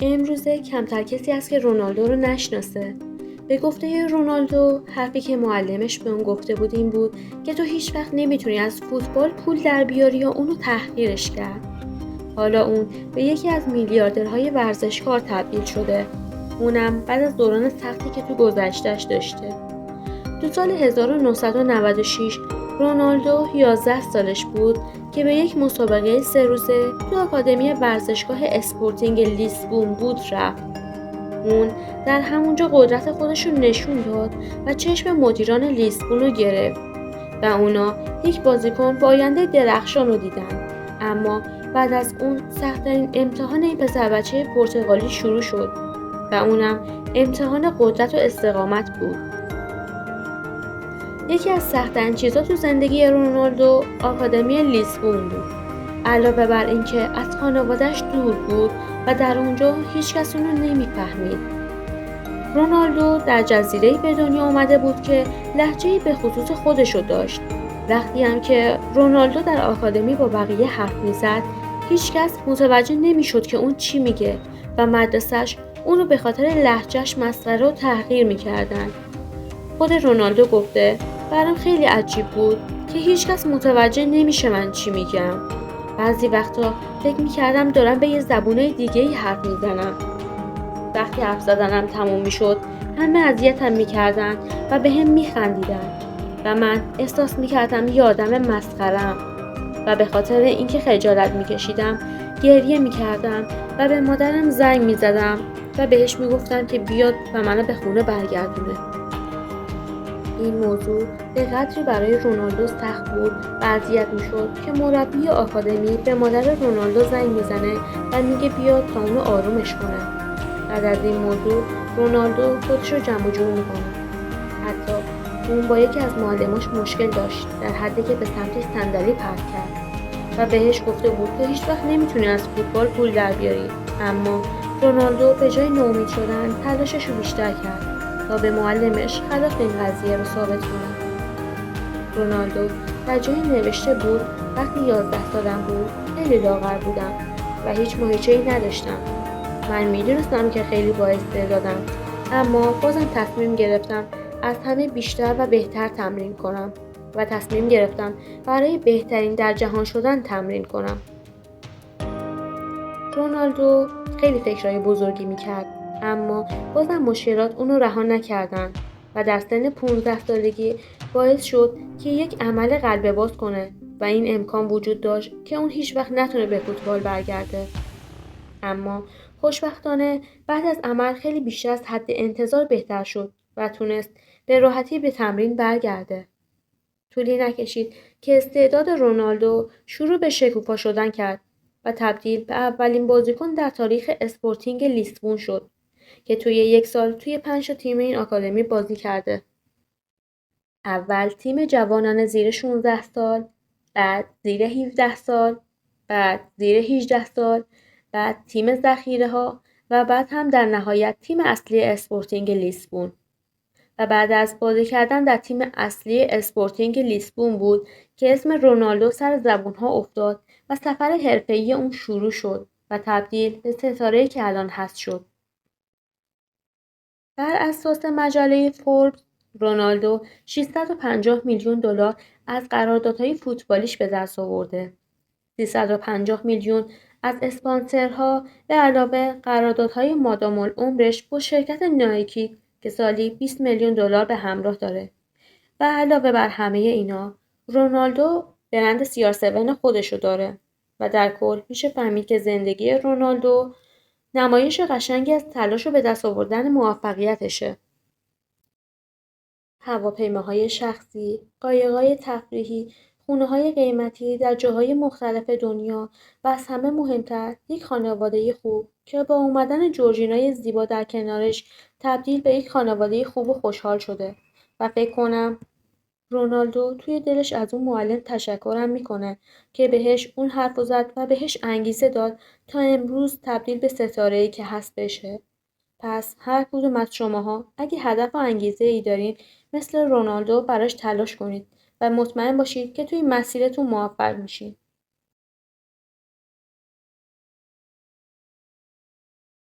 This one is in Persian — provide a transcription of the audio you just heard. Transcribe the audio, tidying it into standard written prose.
امروزه کمتر کسی هست که رونالدو رو نشناسه. به گفته رونالدو، حرفی که معلمش به اون گفته بود این بود که تو هیچ وقت نمیتونی از فوتبال پول در بیاری و اونو تحقیرش کرد. حالا اون به یکی از میلیاردرهای ورزشکار تبدیل شده. اونم بعد از دوران سختی که تو گذشته‌اش داشته. تو سال 1996 رونالدو 11 سالش بود که به یک مسابقه 3 روزه تو آکادمی ورزشگاه اسپورتینگ لیسبون بود رفت. اون در همونجا قدرت خودش رو نشون داد و چشم مدیران لیسبون رو گرفت و اونا یک بازیکن با آینده درخشان رو دیدن. اما بعد از اون سخت‌ترین امتحان این پسر بچه پرتغالی شروع شد و اونم امتحان قدرت و استقامت بود. یکی از سخت‌ترین چیزا تو زندگی رونالدو آکادمی لیسبون بود. علاوه بر اینکه از خانواده‌اش دور بود و در اونجا هیچ کس اونو نمی‌فهمید. رونالدو در جزیره‌ای به دنیا آمده بود که لهجه‌ای به خصوص خودشو داشت. وقتی هم که رونالدو در آکادمی با بقیه حرف می‌زد، هیچ کس متوجه نمی‌شد که اون چی میگه و مدرسه‌اش اونو به خاطر لهجه‌اش مسخره و تحقیر می‌کردن. خود رونالدو گفته برام خیلی عجیب بود که هیچ کس متوجه نمیشه من چی میگم. بعضی وقتا فکر میکردم دارم به یه زبونه دیگه‌ای حرف میزنم. وقتی حرف زدنم تموم میشد همه اذیتم میکردن و به هم میخندیدن و من احساس میکردم یه آدم مسخره‌ام و به خاطر اینکه خجالت میکشیدم گریه میکردم و به مادرم زنگ میزدم و بهش میگفتم که بیاد و منو به خونه برگردونه. این موضوع به قدری برای رونالدو سخت بود و اذیت میشد که مربی آکادمی به مادر رونالدو زنگ میزنه و میگه بیاد تا اونو آرومش کنه. بعد از این موضوع رونالدو خودش رو جمع جور میکنه. حتی اون با یکی از معلماش مشکل داشت در حدی که به سمتش صندلی پرت کرد و بهش گفته بود تو هیچ وقت نمیتونی از فوتبال پول در بیاری. اما رونالدو به جای ناامید شدن تلاشش رو بیشتر کرد تا به معلمش خلاف این قضیه رو ثابت کنه. رونالدو در جایی نوشته بود وقتی 11 سالم بود خیلی لاغر بودم و هیچ ماهیچه‌ای نداشتم. من میدونستم که خیلی بااستعدادم اما بازم تصمیم گرفتم از همه بیشتر و بهتر تمرین کنم و تصمیم گرفتم برای بهترین در جهان شدن تمرین کنم. رونالدو خیلی فکرهای بزرگی میکرد اما بازم مشکلات اونو رها نکردن و در سن 15 سالگی باعث شد که یک عمل قلب باز کنه و این امکان وجود داشت که اون هیچ وقت نتونه به فوتبال برگرده. اما خوشبختانه بعد از عمل خیلی بیشتر از حد انتظار بهتر شد و تونست به راحتی به تمرین برگرده. طولی نکشید که استعداد رونالدو شروع به شکوفا شدن کرد و تبدیل به اولین بازیکن در تاریخ اسپورتینگ لیسبون شد که توی یک سال توی 5 تیم این آکادمی بازی کرده. اول تیم جوانان زیر 16 سال، بعد زیر 17 سال، بعد زیر 18 سال، بعد تیم ذخیره‌ها و بعد هم در نهایت تیم اصلی اسپورتینگ لیسبون. و بعد از بازی کردن در تیم اصلی اسپورتینگ لیسبون بود که اسم رونالدو سر زبونها افتاد و سفر حرفه‌ای اون شروع شد و تبدیل به ستاره‌ای که الان هست شد. بر اساس مجله فوربس رونالدو 650 میلیون دلار از قراردادهای فوتبالیش به دست آورده. 350 میلیون از اسپانسرها به علاوه قراردادهای مادام العمرش با شرکت نایکی که سالی 20 میلیون دلار به همراه داره. و علاوه بر همه اینا رونالدو برند CR7 خودشو داره و در کل میشه فهمید که زندگی رونالدو نمایش قشنگی از تلاش و به دست آوردن موفقیتشه. هواپیماهای شخصی، قایق‌های تفریحی، خونه‌های قیمتی در جاهای مختلف دنیا و از همه مهمتر یک خانواده خوب که با اومدن جورجینای زیبا در کنارش تبدیل به یک خانواده خوب و خوشحال شده و فکر کنم رونالدو توی دلش از اون معلم تشکرم میکنه که بهش اون حرفو زد و بهش انگیزه داد تا امروز تبدیل به ستاره‌ای که هست بشه. پس هر کدوم از شماها اگه هدف و انگیزه ای دارین مثل رونالدو براش تلاش کنید و مطمئن باشید که توی مسیرتون موفق میشین.